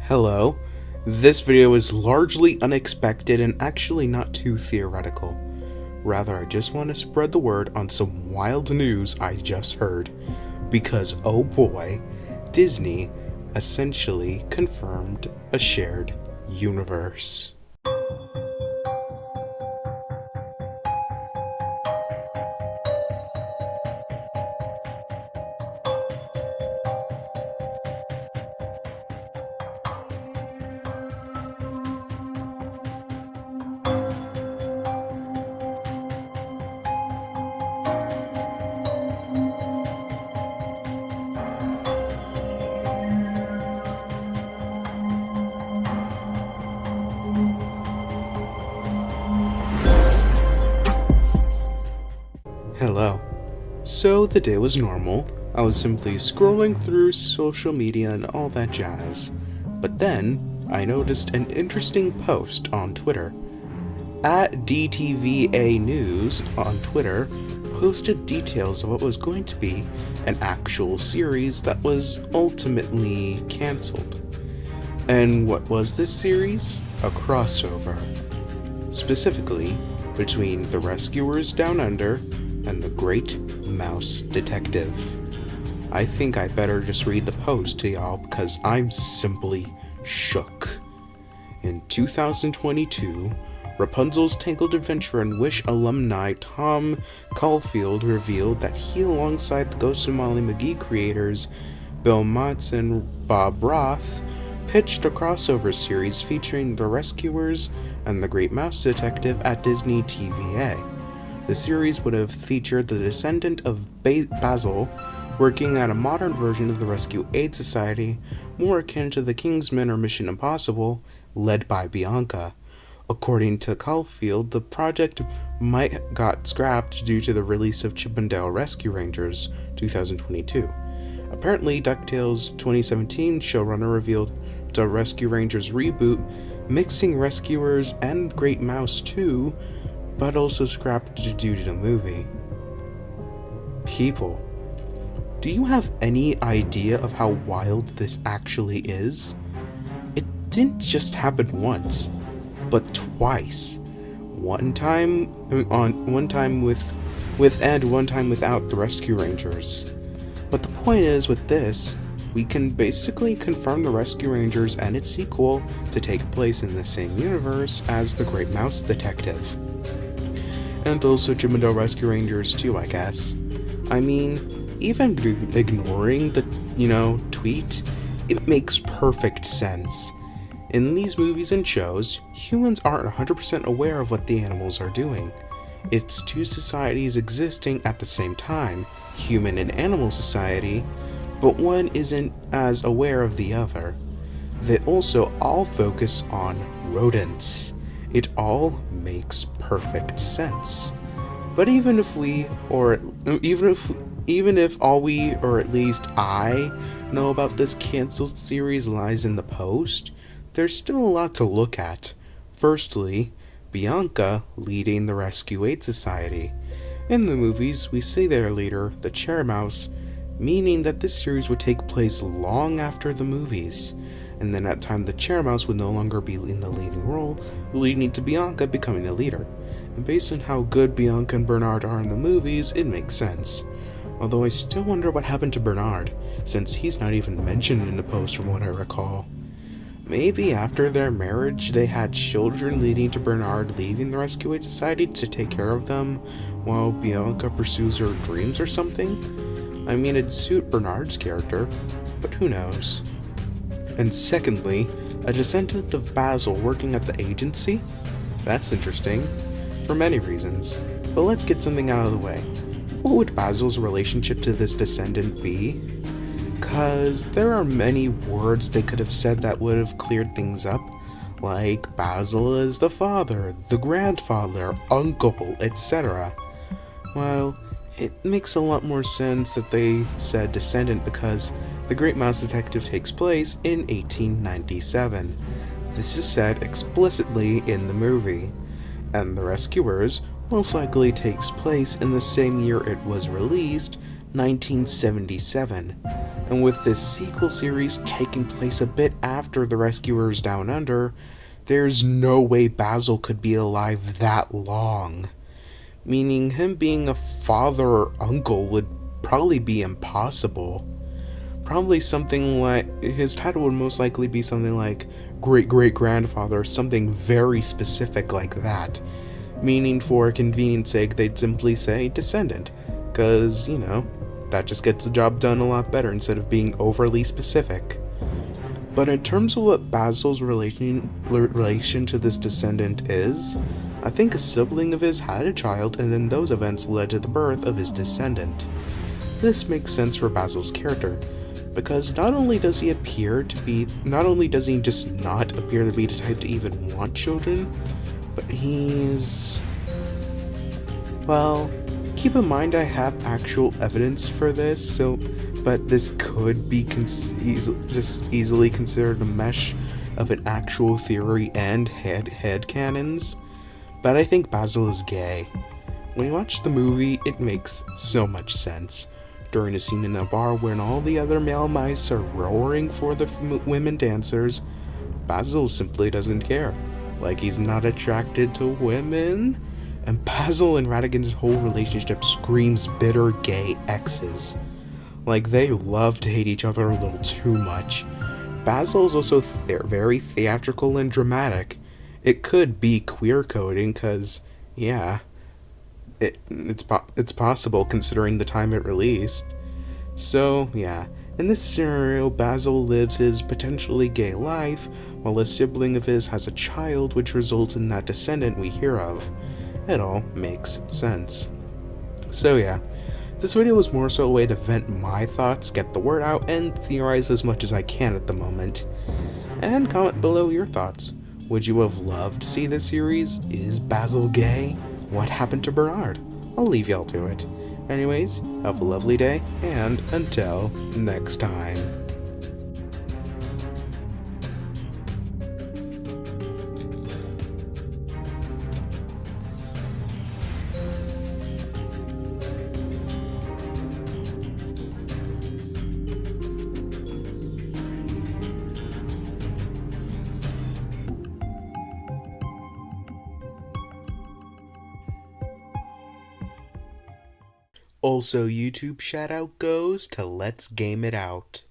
Hello. This video is largely unexpected and actually not too theoretical. Rather, I just want to spread the word on some wild news I just heard. Because, oh boy, Disney essentially confirmed a shared universe. Hello. So the day was normal. I was simply scrolling through social media and all that jazz. But then, I noticed an interesting post on Twitter. At DTVA News on Twitter posted details of what was going to be an actual series that was ultimately cancelled. And what was this series? A crossover. Specifically, between The Rescuers Down Under and The Great Mouse Detective. I think I better just read the post to y'all because I'm simply shook. In 2022, Rapunzel's Tangled Adventure and Wish alumni Tom Caulfield revealed that he, alongside the Ghost of Molly McGee creators Bill Motz and Bob Roth, pitched a crossover series featuring The Rescuers and The Great Mouse Detective at Disney TVA. The series would have featured the descendant of Basil working at a modern version of the Rescue Aid Society, more akin to the Kingsman or Mission Impossible, led by Bianca. According to Caulfield, the project might got scrapped due to the release of Chip 'n Dale Rescue Rangers 2022. Apparently, DuckTales 2017 showrunner revealed the Rescue Rangers reboot, mixing Rescuers and Great Mouse 2, but also scrapped due to the movie. People, do you have any idea of how wild this actually is? It didn't just happen once, but twice. One time with and one time without the Rescue Rangers. But the point is, with this, we can basically confirm the Rescue Rangers and its sequel to take place in the same universe as the Great Mouse Detective. And also Chip 'n Dale Rescue Rangers too, I guess. I mean, even ignoring the, tweet, it makes perfect sense. In these movies and shows, humans aren't 100% aware of what the animals are doing. It's two societies existing at the same time, human and animal society, but one isn't as aware of the other. They also all focus on rodents. It all makes perfect sense. But even if all we, or at least I, know about this canceled series lies in the post, there's still a lot to look at. Firstly, Bianca leading the Rescue Aid Society. In the movies, we see their leader, the Chair Mouse, meaning that this series would take place long after the movies. And then at time the Chair Mouse would no longer be in the leading role, leading to Bianca becoming the leader. And based on how good Bianca and Bernard are in the movies, it makes sense. Although I still wonder what happened to Bernard, since he's not even mentioned in the post from what I recall. Maybe after their marriage they had children, leading to Bernard leaving the Rescue Aid Society to take care of them, while Bianca pursues her dreams or something? I mean, it'd suit Bernard's character, but who knows. And secondly, a descendant of Basil working at the agency? That's interesting, for many reasons. But let's get something out of the way. What would Basil's relationship to this descendant be? Cause there are many words they could have said that would have cleared things up, like Basil is the father, the grandfather, uncle, etc. Well, it makes a lot more sense that they said descendant because The Great Mouse Detective takes place in 1897. This is said explicitly in the movie, and The Rescuers most likely takes place in the same year it was released, 1977. And with this sequel series taking place a bit after the Rescuers Down Under, there's no way Basil could be alive that long. Meaning him being a father or uncle would probably be impossible. Probably something like, his title would most likely be something like great great grandfather, or something very specific like that. Meaning, for convenience sake, they'd simply say descendant, because, that just gets the job done a lot better instead of being overly specific. But in terms of what Basil's relation to this descendant is, I think a sibling of his had a child, and then those events led to the birth of his descendant. This makes sense for Basil's character, because not only does he just not appear to be the type to even want children, but well, keep in mind I have actual evidence for this, but this could be just easily considered a mesh of an actual theory and headcanons. But I think Basil is gay. When you watch the movie, it makes so much sense. During a scene in a bar when all the other male mice are roaring for the women dancers, Basil simply doesn't care. Like he's not attracted to women. And Basil and Ratigan's whole relationship screams bitter gay exes. Like they love to hate each other a little too much. Basil is also very theatrical and dramatic. It could be queer coding, because, yeah, it's possible considering the time it released. So, yeah, in this scenario, Basil lives his potentially gay life, while a sibling of his has a child, which results in that descendant we hear of. It all makes sense. So yeah, this video was more so a way to vent my thoughts, get the word out, and theorize as much as I can at the moment. And comment below your thoughts. Would you have loved to see this series? Is Basil gay? What happened to Bernard? I'll leave y'all to it. Anyways, have a lovely day, and until next time. Also, YouTube shout out goes to Let's Game It Out.